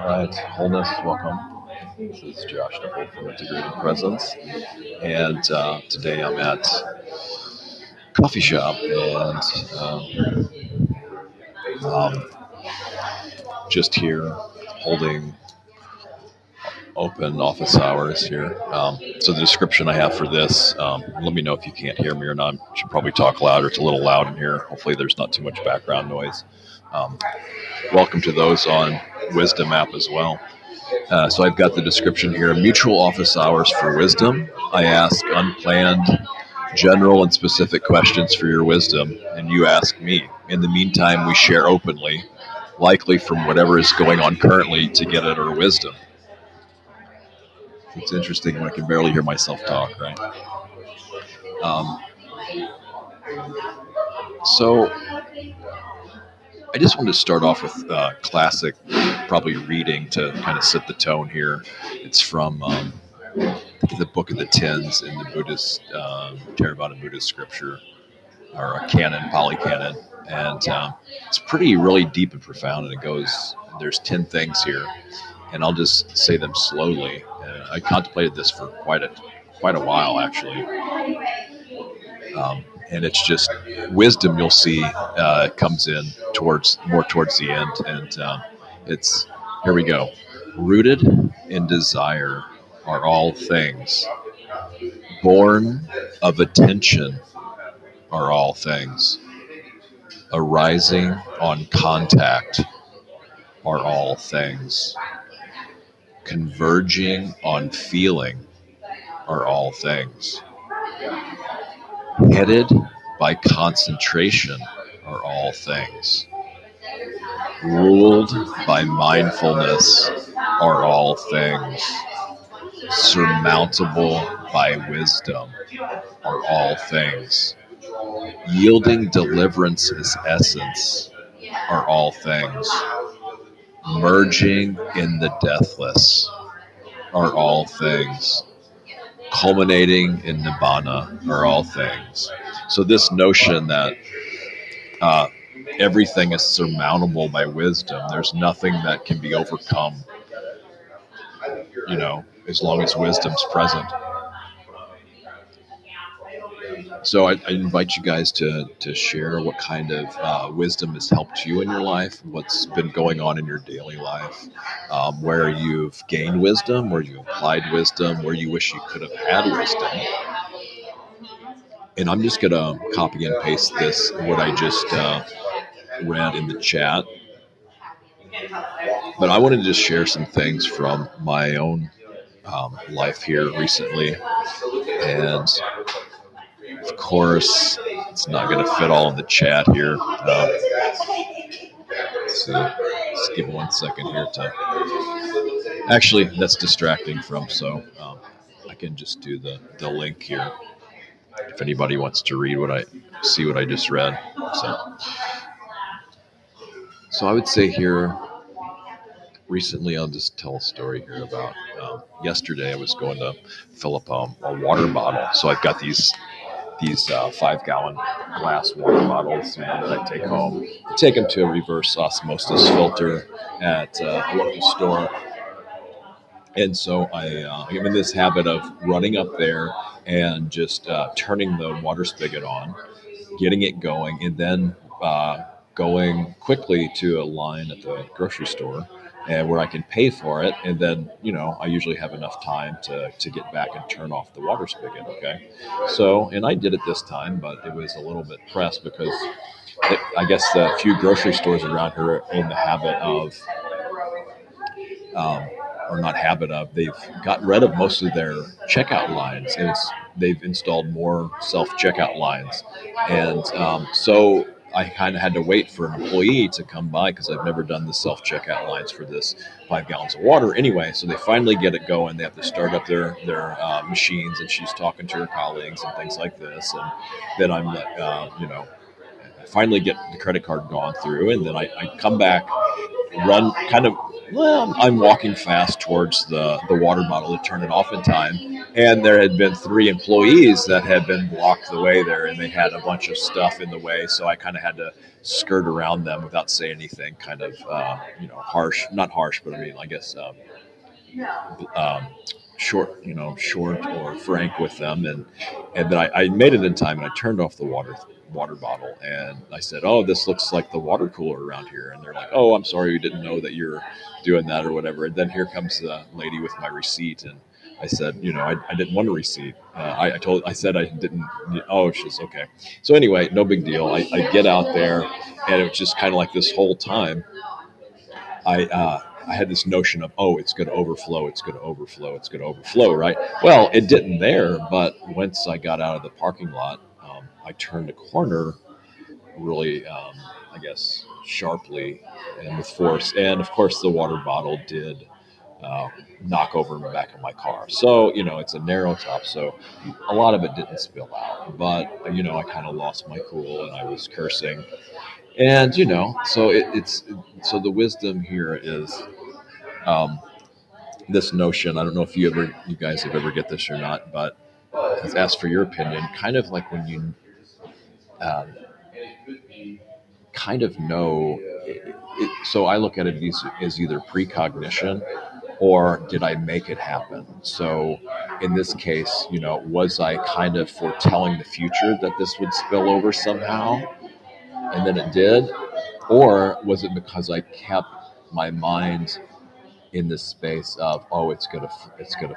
Right, wholeness, welcome. This is Josh Nibbana from Integrated Presence, and today I'm at coffee shop and um, just here holding open office hours here. So the description I have for this, let me know if you can't hear me or not. I should probably talk louder. It's a little loud in here. Hopefully there's not too much background noise. Welcome to those on Wisdom app as well. So I've got the description here. Mutual office hours for wisdom. I ask unplanned, general, and specific questions for your wisdom, and you ask me. In the meantime, we share openly, likely from whatever is going on currently, to get at our wisdom. It's interesting when I can barely hear myself talk, right? So I just wanted to start off with classic, probably reading to kind of set the tone here. It's from the Book of the Tens in the Buddhist Theravada Buddhist scripture, or a canon, Pali canon, and it's pretty really deep and profound. And it goes, there's 10 things here, and I'll just say them slowly. I contemplated this for quite a while actually, and it's just wisdom. You'll see comes in towards the end, and it's here we go. Rooted in desire are all things. Born of attention are all things. Arising on contact are all things. Converging on feeling are all things. Headed by concentration are all things. Ruled by mindfulness are all things. Surmountable by wisdom are all things. Yielding deliverance's essence are all things. Merging in the deathless are all things. Culminating in Nibbana are all things. So this notion that everything is surmountable by wisdom, there's nothing that can be overcome, as long as wisdom's present. So I invite you guys to share what kind of wisdom has helped you in your life, what's been going on in your daily life, where you've gained wisdom, where you applied wisdom, where you wish you could have had wisdom. And I'm just going to copy and paste this, what I just read in the chat. But I wanted to just share some things from my own life here recently. And of course, it's not going to fit all in the chat here. Let's see. Just give 1 second here to. Actually, that's distracting so I can just do the link here if anybody wants to read what I just read. So I would say here, recently, I'll just tell a story here about yesterday. I was going to fill up a water bottle. So I've got these 5-gallon glass water bottles that I take home. I take them to a reverse osmosis filter at a local store. And so I'm in this habit of running up there and just turning the water spigot on, getting it going, and then going quickly to a line at the grocery store and where I can pay for it. And then, I usually have enough time to get back and turn off the water spigot. Okay. So, and I did it this time, but it was a little bit pressed because I guess the few grocery stores around here are in the habit of, they've gotten rid of most of their checkout lines, and they've installed more self-checkout lines. And so I kind of had to wait for an employee to come by because I've never done the self-checkout lines for this 5 gallons of water anyway. So they finally get it going. They have to start up their machines, and she's talking to her colleagues and things like this. And then I'm, finally get the credit card gone through, and then I come back, run kind of, well, I'm walking fast towards the water bottle to turn it off in time. And there had been 3 employees that had been blocked the way there, and they had a bunch of stuff in the way. So I kind of had to skirt around them without saying anything kind of, harsh, not harsh, but I mean, I guess, um, short or frank with them, and then I made it in time, and I turned off the water bottle, and I said, "Oh, this looks like the water cooler around here," and they're like, "Oh, I'm sorry, we didn't know that you're doing that or whatever." And then here comes the lady with my receipt, and I said, I didn't want a receipt. I said I didn't. Oh, she's okay. So anyway, no big deal. I get out there, and it was just kind of like this whole time. I had this notion of, oh, it's going to overflow, it's going to overflow, it's going to overflow, right? Well, it didn't there, but once I got out of the parking lot, I turned a corner really, I guess, sharply and with force. And of course, the water bottle did uh, knock over the back of my car. So, it's a narrow top, so a lot of it didn't spill out. But, I kind of lost my cool and I was cursing. And, so so the wisdom here is, um, this notion. I don't know if you guys have ever get this or not, but let's ask for your opinion. Kind of like when you um, kind of know. So I look at it as either precognition or did I make it happen? So in this case, was I kind of foretelling the future that this would spill over somehow, and then it did, or was it because I kept my mind in this space of, oh, it's gonna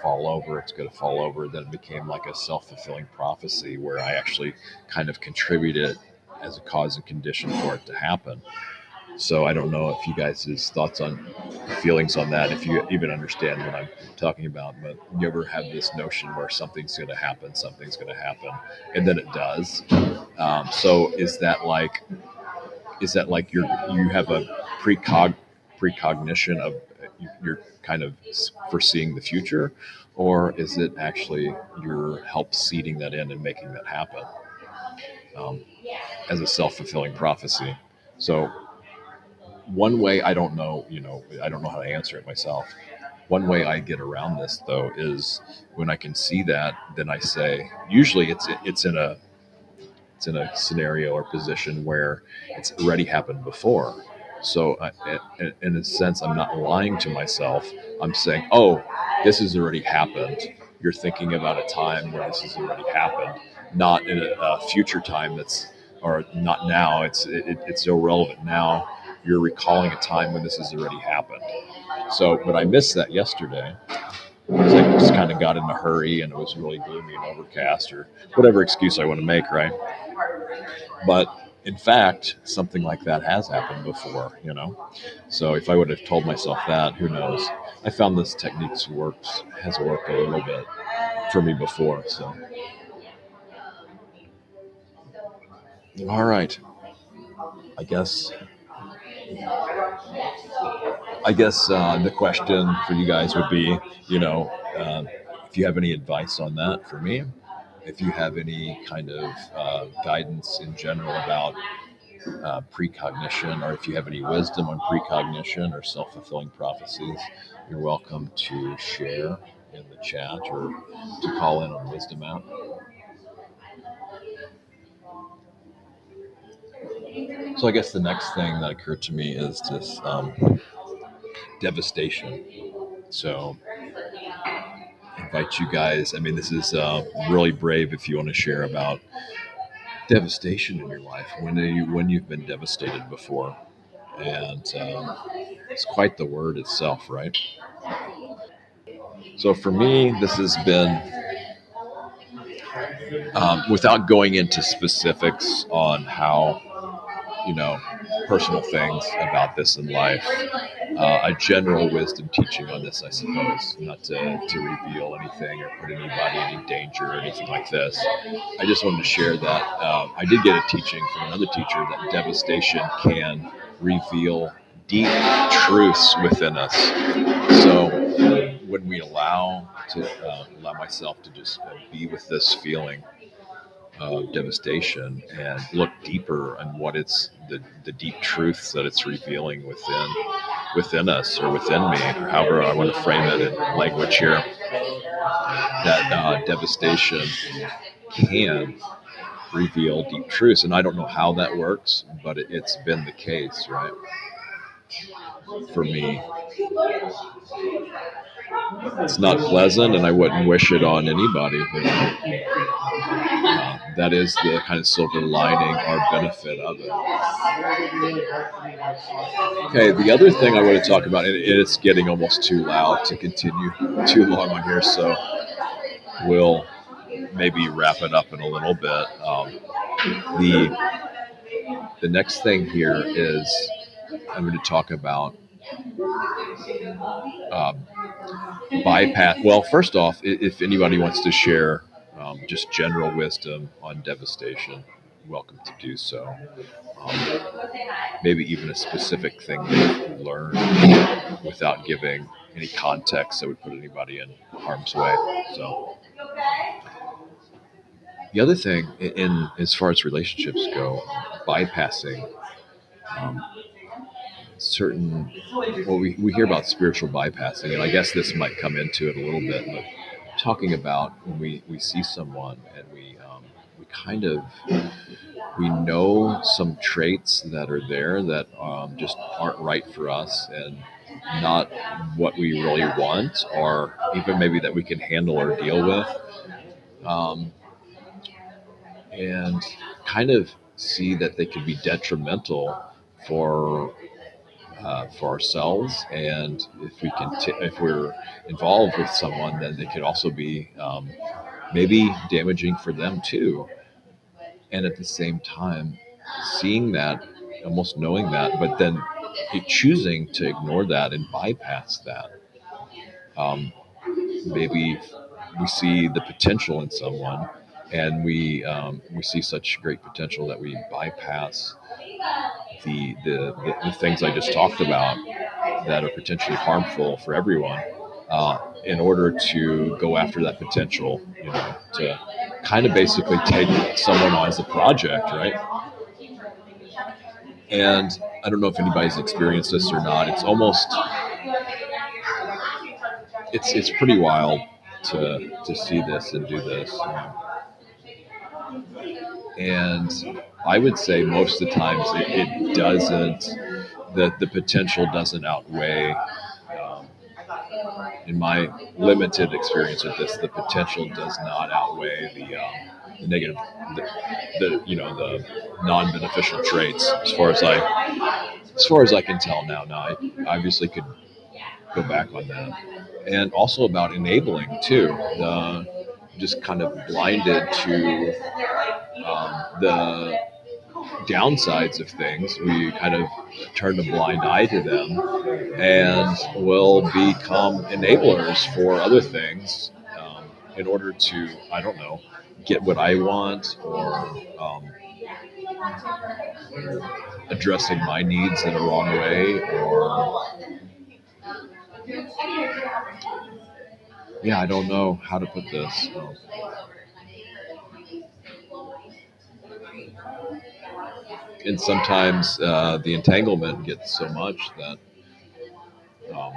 fall over, it's gonna fall over. Then it became like a self-fulfilling prophecy where I actually kind of contributed as a cause and condition for it to happen. So I don't know if you guys' thoughts on feelings on that, if you even understand what I'm talking about, but you ever have this notion where something's going to happen, and then it does. So is that like you have a precognition of, you're kind of foreseeing the future, or is it actually you're help seeding that in and making that happen, um, as a self-fulfilling prophecy? So one way, I don't know how to answer it myself. One way I get around this though is when I can see that, then I say, usually it's in a scenario or position where it's already happened before. So, in a sense, I'm not lying to myself. I'm saying, oh, this has already happened. You're thinking about a time where this has already happened, not in a future time or not now. It's irrelevant now. You're recalling a time when this has already happened. So, but I missed that yesterday because I just kind of got in a hurry and it was really gloomy and overcast, or whatever excuse I want to make, right? But in fact, something like that has happened before. So if I would have told myself that, who knows? I found this technique has worked a little bit for me before. So, all right. I guess the question for you guys would be, if you have any advice on that for me, if you have any kind of guidance in general about precognition, or if you have any wisdom on precognition or self-fulfilling prophecies, you're welcome to share in the chat or to call in on Wisdom App. So I guess the next thing that occurred to me is this devastation. So I invite you guys. I mean, this is really brave if you want to share about devastation in your life, when you've been devastated before, and it's quite the word itself, right? So for me, this has been, without going into specifics on how, you know, personal things about this in life, a general wisdom teaching on this, I suppose, not to reveal anything or put anybody in any danger or anything like this. I just wanted to share that I did get a teaching from another teacher that devastation can reveal deep truths within us. So when we allow myself to just be with this feeling, of devastation and look deeper on what it's the deep truths that it's revealing within us or within me, or however I want to frame it in language here, that devastation can reveal deep truths. And I don't know how that works, but it's been the case, right? For me, it's not pleasant, and I wouldn't wish it on anybody. But that is the kind of silver lining or benefit of it. Okay, the other thing I want to talk about, and it's getting almost too loud to continue too long on here, so we'll maybe wrap it up in a little bit. The next thing here is I'm going to talk about bypass. Well, first off, if anybody wants to share just general wisdom on devastation, welcome to do so. Maybe even a specific thing they've learned without giving any context that would put anybody in harm's way. So the other thing, in as far as relationships go, bypassing certain, well, we hear about spiritual bypassing, and I guess this might come into it a little bit, but talking about when we see someone and we kind of, we know some traits that are there that just aren't right for us and not what we really want, or even maybe that we can handle or deal with, and kind of see that they could be detrimental for ourselves, and if we can if we're involved with someone, then they could also be maybe damaging for them too. And at the same time, seeing that, almost knowing that, but then choosing to ignore that and bypass that. Maybe we see the potential in someone, and we see such great potential that we bypass the things I just talked about that are potentially harmful for everyone, in order to go after that potential, to kind of basically take someone on as a project, right? And I don't know if anybody's experienced this or not. It's almost, it's pretty wild to see this and do this. And I would say most of the times it doesn't, the potential doesn't outweigh, in my limited experience with this, the potential does not outweigh the negative, the non-beneficial traits, as far as I can tell now. Now, I obviously could go back on that. And also about enabling too, just kind of blinded to the downsides of things. We kind of turn a blind eye to them and will become enablers for other things, in order to, I don't know, get what I want, or addressing my needs in a wrong way, or yeah, I don't know how to put this. And sometimes the entanglement gets so much that um,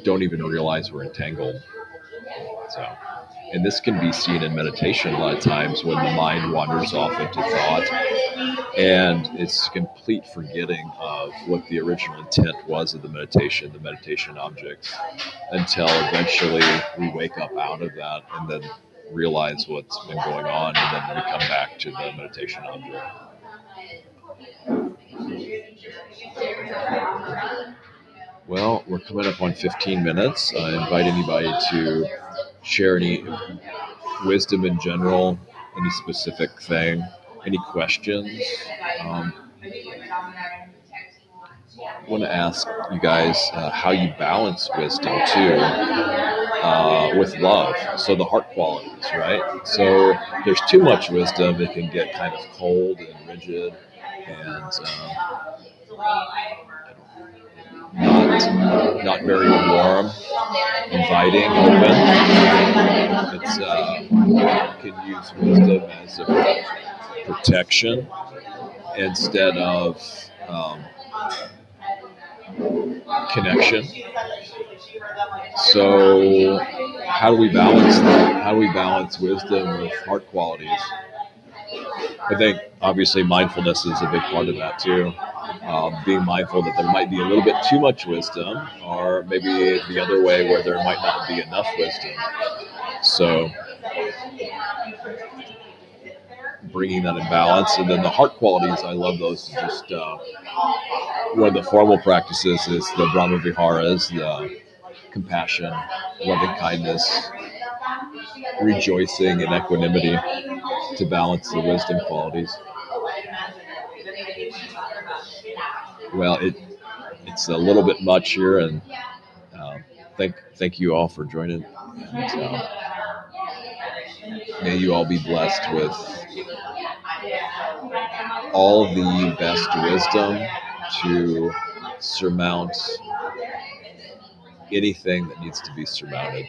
don't even realize we're entangled. So, and this can be seen in meditation a lot of times when the mind wanders off into thought, and it's complete forgetting of what the original intent was of the meditation objects, until eventually we wake up out of that and then realize what's been going on, and then we come back to the meditation object. Well, we're coming up on 15 minutes. I invite anybody to share any wisdom in general, any specific thing, any questions. I want to ask you guys how you balance wisdom too, with love. So the heart qualities, right? So there's too much wisdom, it can get kind of cold and rigid, and not not very warm, inviting, open. It's can use wisdom as a protection instead of connection. So how do we balance that? How do we balance wisdom with heart qualities? I think obviously mindfulness is a big part of that too. Being mindful that there might be a little bit too much wisdom, or maybe the other way where there might not be enough wisdom. So bringing that in balance. And then the heart qualities, I love those. Just one of the formal practices is the Brahma Viharas, the compassion, loving kindness, rejoicing, and equanimity to balance the wisdom qualities. Well, it's a little bit much here, and thank you all for joining. And, may you all be blessed with all the best wisdom to surmount anything that needs to be surmounted.